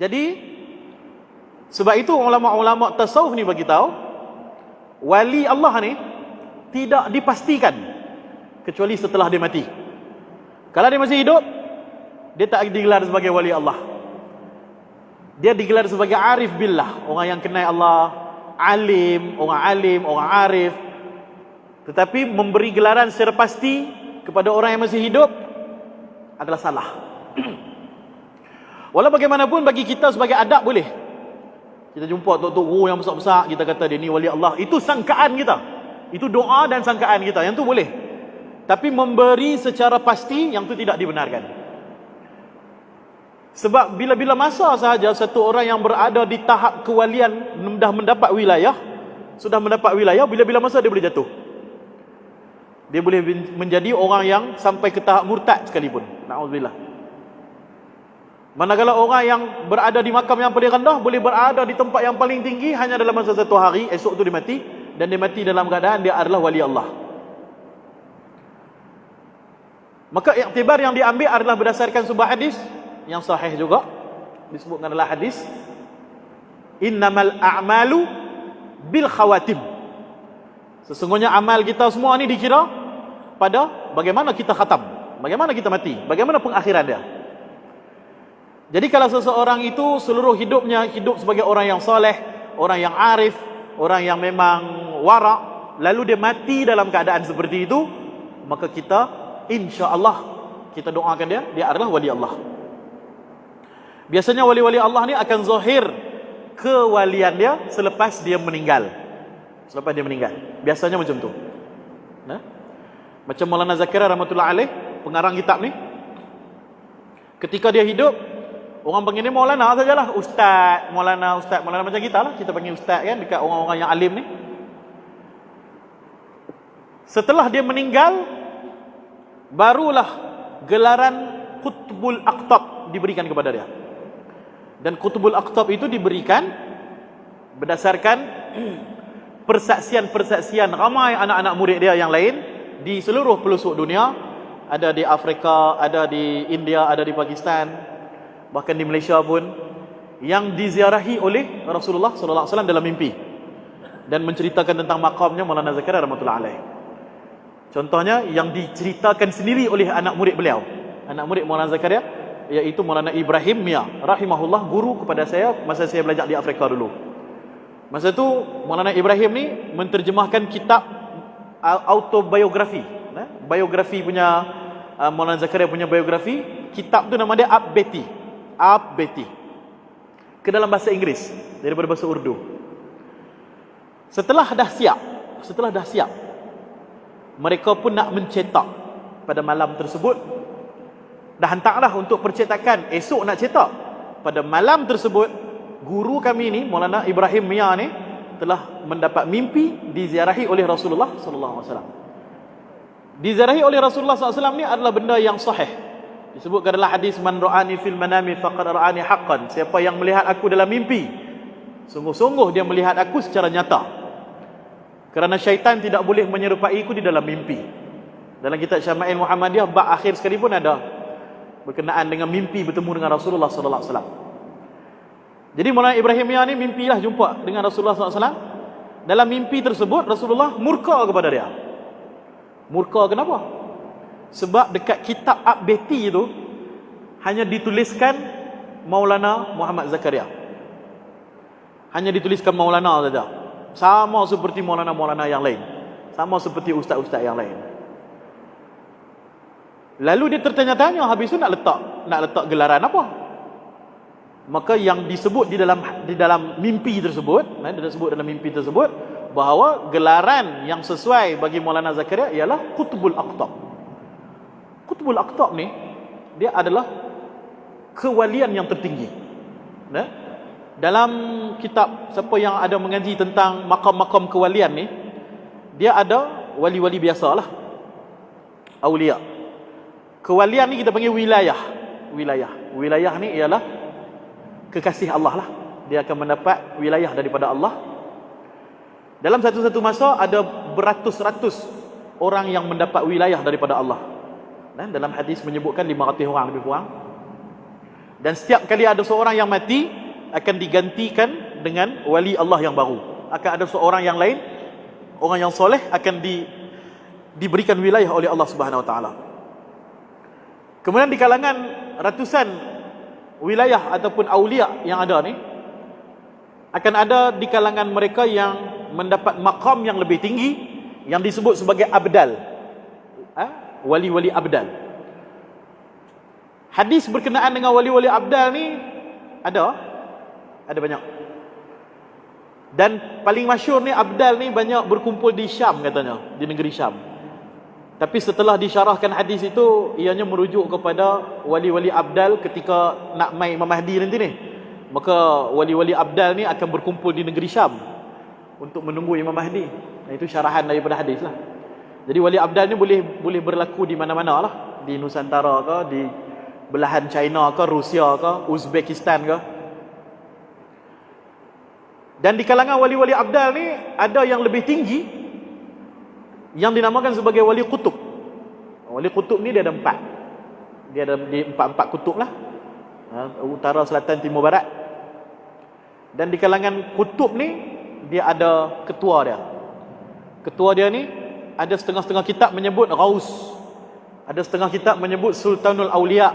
Jadi sebab itu ulama-ulama tasawuf ni bagi tahu wali Allah ni tidak dipastikan kecuali setelah dia mati. Kalau dia masih hidup, dia tak digelar sebagai wali Allah. Dia digelar sebagai arif billah, orang yang kenal Allah, orang arif. Tetapi memberi gelaran secara pasti kepada orang yang masih hidup adalah salah. Walau bagaimanapun bagi kita sebagai adab boleh. Kita jumpa tok-tok guru yang besar-besar, kita kata dia ni wali Allah. Itu sangkaan kita. Itu doa dan sangkaan kita. Yang tu boleh. Tapi memberi secara pasti, yang tu tidak dibenarkan. Sebab bila-bila masa sahaja satu orang yang berada di tahap kewalian sudah mendapat wilayah, bila-bila masa dia boleh jatuh. Dia boleh menjadi orang yang sampai ke tahap murtad sekalipun. Na'udzubillah. Manakala orang yang berada di makam yang paling rendah boleh berada di tempat yang paling tinggi hanya dalam masa satu hari, esok tu dia mati, dan dia mati dalam keadaan dia adalah wali Allah. Maka iktibar yang diambil adalah berdasarkan sebuah hadis yang sahih juga, disebutkan dalam hadis, innamal a'malu bil khawatim. Sesungguhnya amal kita semua ni dikira pada bagaimana kita khatam, bagaimana kita mati, bagaimana pengakhiran dia. Jadi kalau seseorang itu seluruh hidupnya hidup sebagai orang yang soleh, orang yang arif, orang yang memang wara', lalu dia mati dalam keadaan seperti itu, maka kita insya-Allah kita doakan dia adalah wali Allah. Biasanya wali-wali Allah ni akan zahir kewalian dia selepas dia meninggal. Selepas dia meninggal. Biasanya macam tu. Nah? Macam Maulana Zakaria rahmatullah alaih, pengarang kitab ni. Ketika dia hidup, orang panggil dia Maulana sajalah, ustaz, Maulana macam kita lah. Kita panggil ustaz kan dekat orang-orang yang alim ni. Setelah dia meninggal, barulah gelaran Qutbul Aqtab diberikan kepada dia. Dan Qutbul Aqtab itu diberikan berdasarkan persaksian-persaksian ramai anak-anak murid dia yang lain di seluruh pelosok dunia. Ada di Afrika, ada di India, ada di Pakistan, bahkan di Malaysia pun, yang diziarahi oleh Rasulullah sallallahu alaihi wasallam dalam mimpi dan menceritakan tentang makamnya Maulana Zakaria rahmatullah alaih. Contohnya yang diceritakan sendiri oleh anak murid beliau, anak murid Maulana Zakaria, iaitu Maulana Ibrahim Mia rahimahullah, guru kepada saya masa saya belajar di Afrika dulu. Masa tu Maulana Ibrahim ni menterjemahkan kitab autobiografi, biografi punya Maulana Zakaria punya biografi. Kitab tu nama dia Ab Beti ke dalam bahasa Inggeris daripada bahasa Urdu. Setelah dah siap, mereka pun nak mencetak pada malam tersebut. Dah hantarlah untuk percetakan, esok nak cetak. Pada malam tersebut, guru kami ni Maulana Ibrahim Mia ni telah mendapat mimpi diziarahi oleh Rasulullah sallallahu alaihi wasallam. Diziarahi oleh Rasulullah sallallahu alaihi wasallam ni adalah benda yang sahih. Disebutkan dalam hadis, man ra'ani fil manami faqad ra'ani haqqan. Siapa yang melihat aku dalam mimpi, sungguh-sungguh dia melihat aku secara nyata. Kerana syaitan tidak boleh menyerupaiku di dalam mimpi. Dalam kitab Syama'il Muhammadiyah bab akhir sekali pun ada berkenaan dengan mimpi bertemu dengan Rasulullah sallallahu alaihi wasallam. Jadi Maulana Ibrahim Mia ni mimpilah jumpa dengan Rasulullah sallallahu alaihi wasallam. Dalam mimpi tersebut Rasulullah murka kepada dia. Murka kenapa? Sebab dekat kitab Ab Beti itu hanya dituliskan Maulana Muhammad Zakaria. Hanya dituliskan Maulana saja. Sama seperti Maulana-Maulana yang lain. Sama seperti ustaz-ustaz yang lain. Lalu dia tertanya-tanya, habis itu nak letak gelaran apa? Maka yang disebut di dalam mimpi tersebut, disebut dalam mimpi tersebut bahawa gelaran yang sesuai bagi Maulana Zakaria ialah Qutbul Aqtab. Qutbul Aqtab ni dia adalah kewalian yang tertinggi. Dalam kitab, siapa yang ada mengaji tentang makam-makam kewalian ni, dia ada wali-wali biasalah, aulia. Kewalian ni kita panggil wilayah. Wilayah ni ialah kekasih Allah lah. Dia akan mendapat wilayah daripada Allah. Dalam satu-satu masa ada beratus-ratus orang yang mendapat wilayah daripada Allah. Dan dalam hadis menyebutkan 500 orang lebih kurang. Dan setiap kali ada seorang yang mati, akan digantikan dengan wali Allah yang baru. Akan ada seorang yang lain, orang yang soleh, akan diberikan wilayah oleh Allah Subhanahu Wa Taala. Kemudian di kalangan ratusan wilayah ataupun aulia yang ada ni, akan ada di kalangan mereka yang mendapat maqam yang lebih tinggi, yang disebut sebagai abdal. Wali-wali abdal. Hadis berkenaan dengan wali-wali abdal ni ada banyak. Dan paling masyhur ni abdal ni banyak berkumpul di Syam katanya, di negeri Syam. Tapi setelah disyarahkan hadis itu, ianya merujuk kepada wali-wali abdal ketika nak mai Imam Mahdi nanti ni. Maka wali-wali abdal ni akan berkumpul di negeri Syam untuk menunggu Imam Mahdi. Itu syarahan daripada hadis lah. Jadi wali abdal ni boleh berlaku di mana-mana lah, di Nusantara ke, di belahan China ke, Rusia ke, Uzbekistan ke. Dan di kalangan wali-wali abdal ni ada yang lebih tinggi, yang dinamakan sebagai wali kutub. Wali kutub ni dia ada 4. Dia ada empat kutub lah, utara, selatan, timur, barat. Dan di kalangan kutub ni dia ada ketua dia. Ketua dia ni ada setengah-setengah kitab menyebut Ghaus, ada setengah kitab menyebut Sultanul Aulia,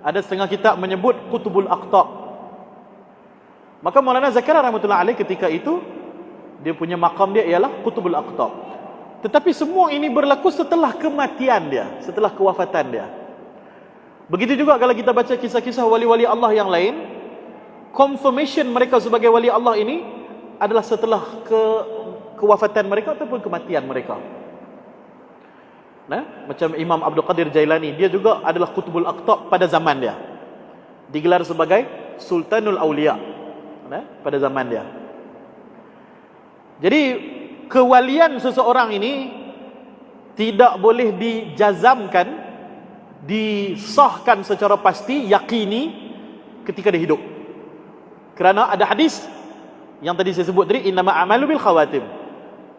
ada setengah kitab menyebut Qutbul Aqtab. Maka Maulana Zakaria rahmatullah alaih ketika itu, dia punya maqam dia ialah Qutbul Aqtab. Tetapi semua ini berlaku setelah kematian dia, setelah kewafatan dia. Begitu juga kalau kita baca kisah-kisah wali-wali Allah yang lain, confirmation mereka sebagai wali Allah ini adalah setelah kewafatan mereka ataupun kematian mereka. Macam Imam Abdul Qadir Jailani, dia juga adalah Qutbul Aqtab pada zaman dia, digelar sebagai Sultanul Aulia pada zaman dia. Jadi kewalian seseorang ini tidak boleh dijazamkan, disahkan secara pasti, yakini ketika dia hidup. Kerana ada hadis yang tadi saya sebut tadi, innama a'malu bil khawatim.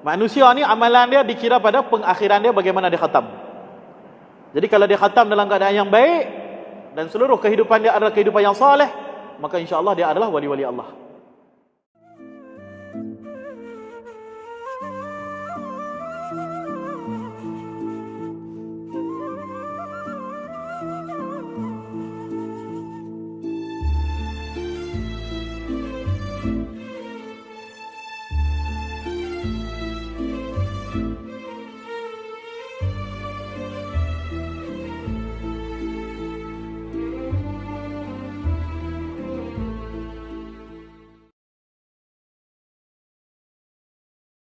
Manusia ni amalan dia dikira pada pengakhiran dia, bagaimana dia khatam. Jadi kalau dia khatam dalam keadaan yang baik dan seluruh kehidupan dia adalah kehidupan yang soleh, maka insya-Allah dia adalah wali-wali Allah.